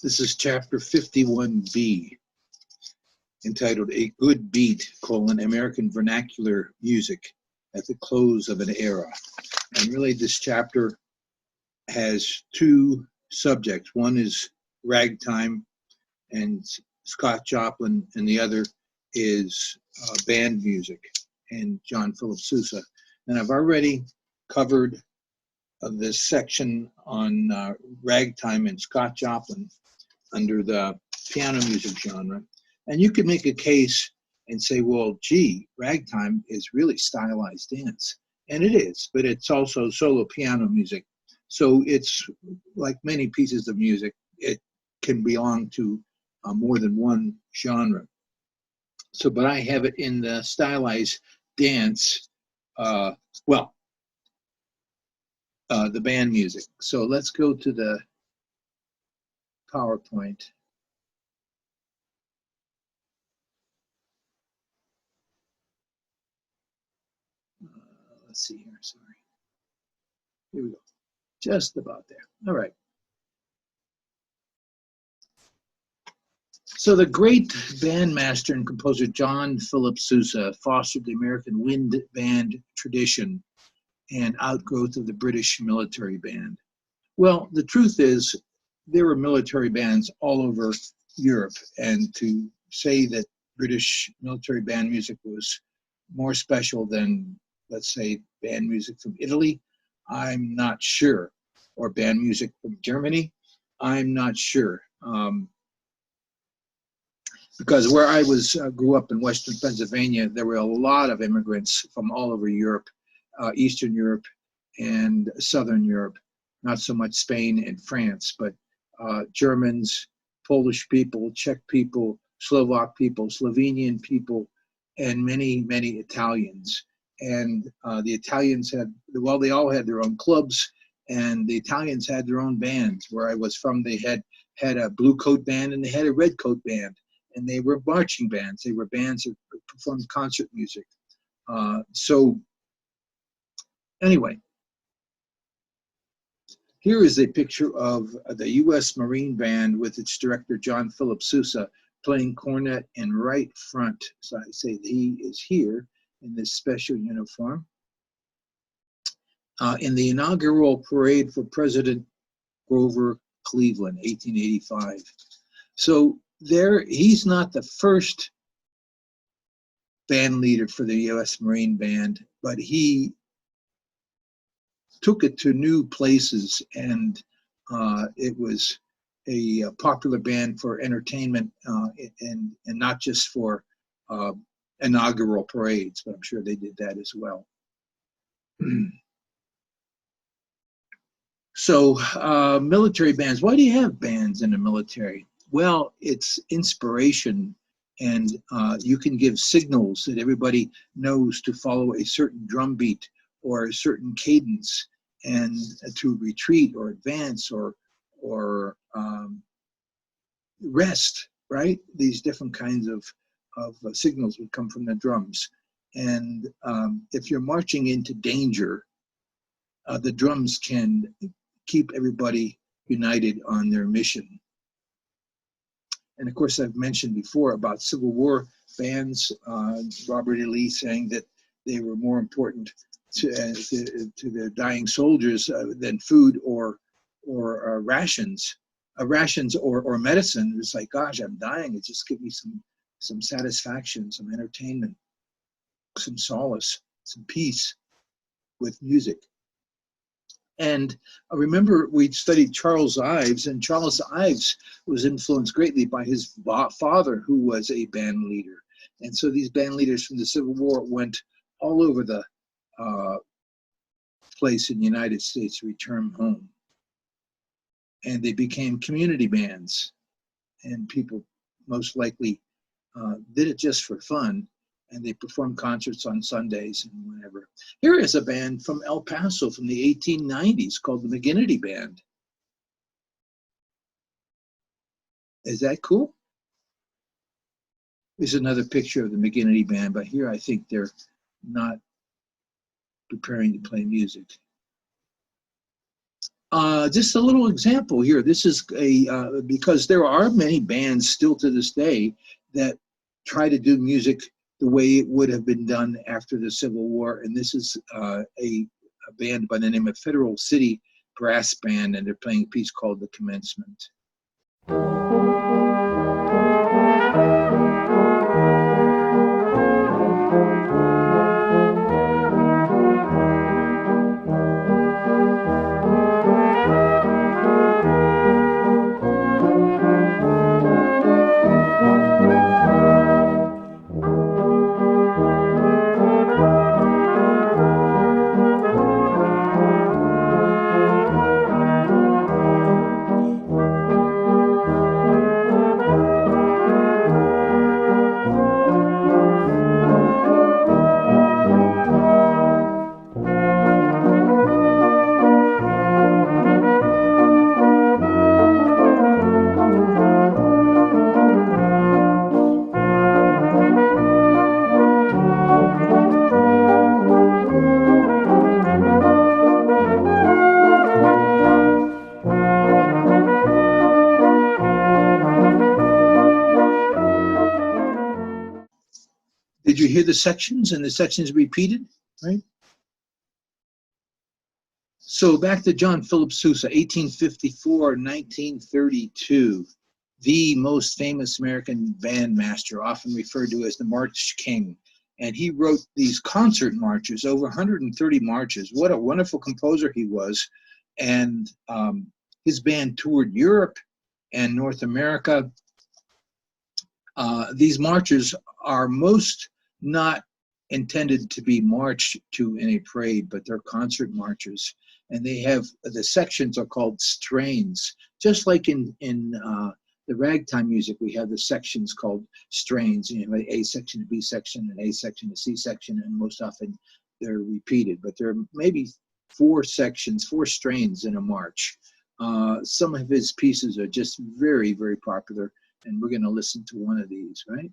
This is chapter 51B, entitled A Good Beat, American Vernacular Music at the Close of an Era. And really this chapter has two subjects. One is ragtime and Scott Joplin, and the other is band music and John Philip Sousa. And I've already covered this section on ragtime and Scott Joplin under the piano music genre. And you could make a case and say, well, gee, ragtime is really stylized dance. And it is, but it's also solo piano music. So it's like many pieces of music, it can belong to more than one genre. So, but I have it in the stylized dance, the band music. So let's go to the PowerPoint. Let's see here, sorry. Here we go, just about there. All right. So the great bandmaster and composer John Philip Sousa fostered the American wind band tradition and outgrowth of the British military band. Well, the truth is there were military bands all over Europe, and to say that British military band music was more special than, let's say, band music from Italy, I'm not sure. Or band music from Germany, I'm not sure. Because where I grew up in Western Pennsylvania, there were a lot of immigrants from all over Europe, Eastern Europe and Southern Europe, not so much Spain and France, but Germans, Polish people, Czech people, Slovak people, Slovenian people, and many, many Italians. And the Italians they all had their own clubs, and the Italians had their own bands. Where I was from, they had a blue coat band and they had a red coat band. And they were marching bands. They were bands that performed concert music. So anyway, here is a picture of the U.S. Marine Band with its director, John Philip Sousa, playing cornet and right front. So I say he is here in this special uniform. In the inaugural parade for President Grover Cleveland, 1885. So there, he's not the first band leader for the U.S. Marine Band, but he took it to new places, and it was a popular band for entertainment and not just for inaugural parades, but I'm sure they did that as well. So military bands, why do you have bands in the military? Well, it's inspiration, and you can give signals that everybody knows to follow a certain drum beat or a certain cadence, and to retreat or advance or rest, right? These different kinds of signals would come from the drums. And if you're marching into danger, the drums can keep everybody united on their mission. And of course, I've mentioned before about Civil War bands, Robert E. Lee saying that they were more important to the dying soldiers than food or rations. Rations or medicine. It's like, gosh, I'm dying. It just give me some satisfaction, some entertainment, some solace, some peace with music. And I remember we studied Charles Ives, and Charles Ives was influenced greatly by his father, who was a band leader. And so these band leaders from the Civil War went all over the place in the United States to return home. And they became community bands, and people most likely did it just for fun, and they performed concerts on Sundays and whenever. Here is a band from El Paso from the 1890s called the McGinnity Band. Is that cool? Here's another picture of the McGinnity Band, but here I think they're not preparing to play music. Just a little example here. This is because there are many bands still to this day that try to do music the way it would have been done after the Civil War. And this is a band by the name of Federal City Brass Band, and they're playing a piece called The Commencement. Did you hear the sections? And the sections repeated, right? So back to John Philip Sousa, 1854-1932, the most famous American bandmaster, often referred to as the March King. And he wrote these concert marches, over 130 marches. What a wonderful composer he was. And his band toured Europe and North America. These marches are most not intended to be marched to in a parade, but they're concert marches. And they have, the sections are called strains. Just like in the ragtime music, we have the sections called strains. You know, A section, a B section, an A section, a C section, and most often they're repeated. But there are maybe 4 sections, 4 strains in a march. Some of his pieces are just very, very popular, and we're going to listen to one of these, right?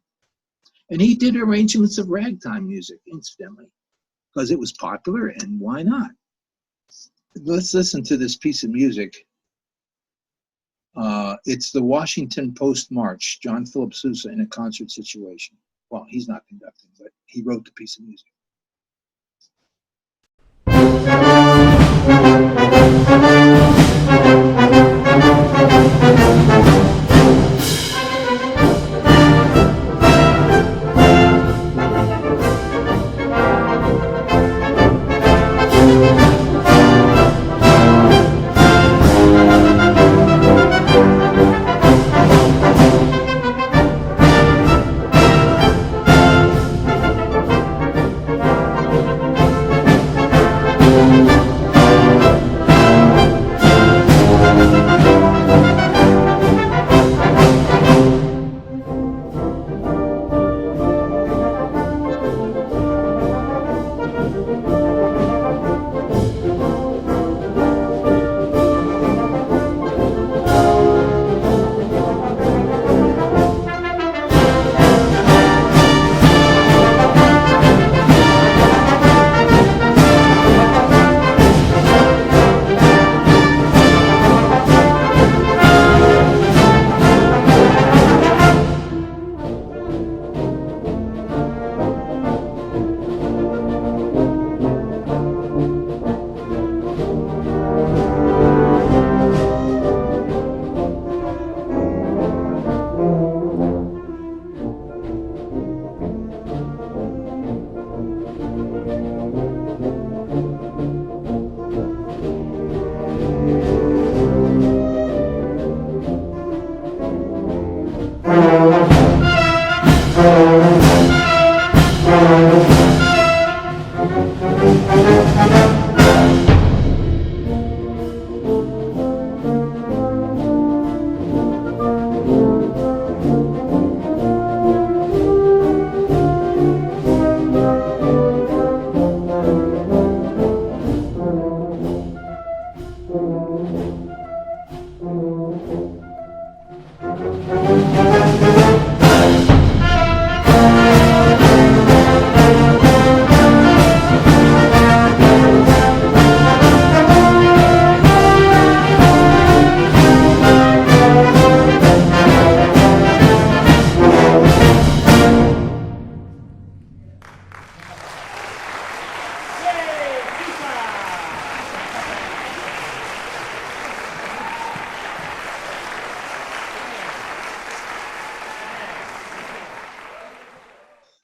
And he did arrangements of ragtime music, incidentally, because it was popular, and why not? Let's listen to this piece of music. It's the Washington Post March, John Philip Sousa in a concert situation. Well, he's not conducting, but he wrote the piece of music.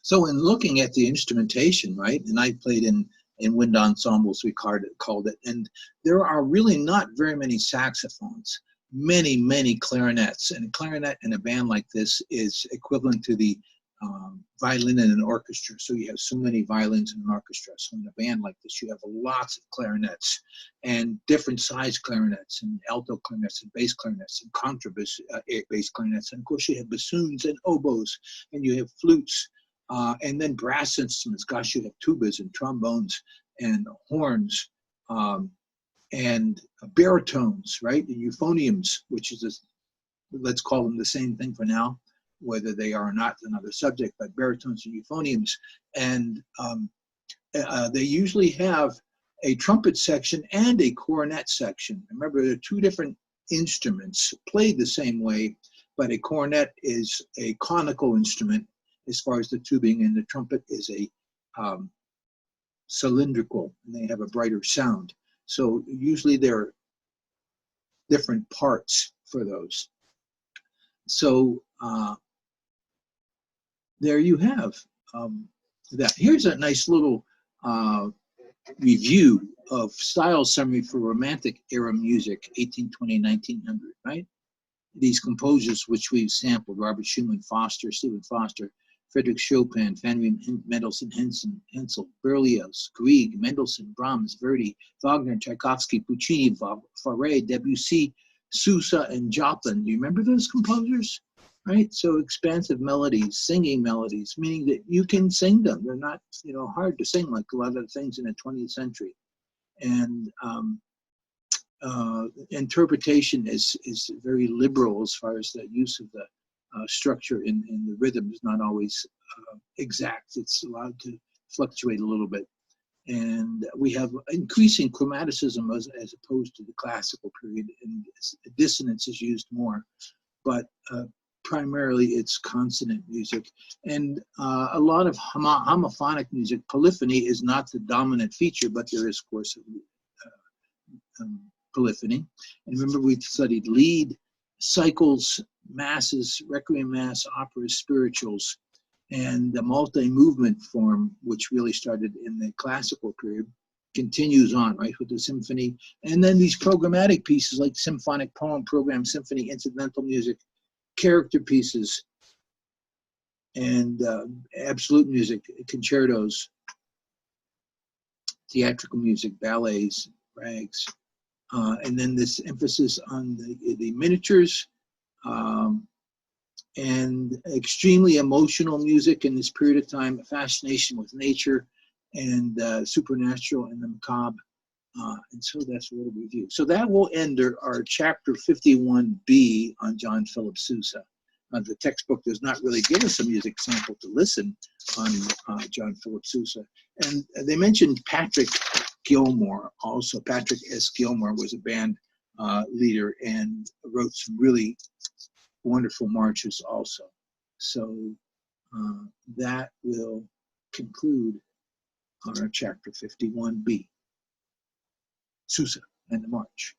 So in looking at the instrumentation, right, and I played in wind ensembles, we called it, and there are really not very many saxophones, many clarinets, and a clarinet in a band like this is equivalent to the violin in an orchestra. So you have so many violins in an orchestra. So in a band like this, you have lots of clarinets and different size clarinets and alto clarinets and bass clarinets and contrabass bass clarinets. And of course you have bassoons and oboes, and you have flutes. And then brass instruments, gosh, you have tubas and trombones and horns and baritones, right? And euphoniums, which is, let's call them the same thing for now, whether they are or not is another subject, but baritones and euphoniums. And they usually have a trumpet section and a cornet section. Remember, there are two different instruments played the same way, but a cornet is a conical instrument as far as the tubing, and the trumpet is a cylindrical, and they have a brighter sound. So usually there are different parts for those. So there you have that. Here's a nice little review of style summary for Romantic era music, 1820-1900, right? These composers which we've sampled: Robert Schumann, Stephen Foster, Frederick Chopin, Fanny Mendelssohn, Hensel, Berlioz, Grieg, Mendelssohn, Brahms, Verdi, Wagner, Tchaikovsky, Puccini, Fauré, Debussy, Sousa, and Joplin. Do you remember those composers? Right? So expansive melodies, singing melodies, meaning that you can sing them. They're not, hard to sing like a lot of the things in the 20th century. And interpretation is very liberal as far as the use of the structure in the rhythm is not always exact. It's allowed to fluctuate a little bit. And we have increasing chromaticism as opposed to the classical period, and dissonance is used more. But primarily it's consonant music. And a lot of homophonic music. Polyphony is not the dominant feature, but there is, of course, polyphony. And remember, we studied lead, cycles, masses, requiem mass, operas, spirituals, and the multi-movement form, which really started in the classical period, continues on, right, with the symphony. And then these programmatic pieces like symphonic poem, program, symphony, incidental music, character pieces, and absolute music, concertos, theatrical music, ballets, rags. And then this emphasis on the miniatures and extremely emotional music in this period of time, fascination with nature and supernatural and the macabre. And so that's a little review. So that will end our chapter 51B on John Philip Sousa. The textbook does not really give us a music sample to listen on John Philip Sousa. And they mentioned Patrick Gilmore also. Patrick S. Gilmore was a band leader and wrote some really wonderful marches also. So that will conclude our chapter 51B, Sousa and the March.